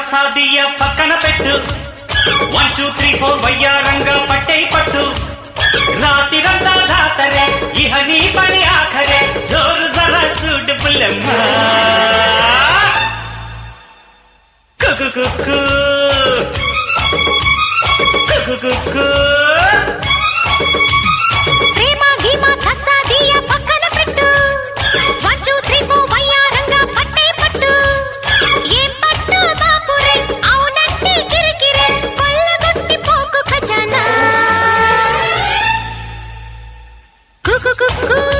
సాదియ పక్కన పెట్టు 1 2 3 4 వయ్యారంగా పట్టే పట్టు రాతిరంతా జాతరే ఇహ నీ పని ఆఖరే జోరు జరా చూడు పుల్లమ్మ కుకు కుకు కుకు కుకు Cuckoo.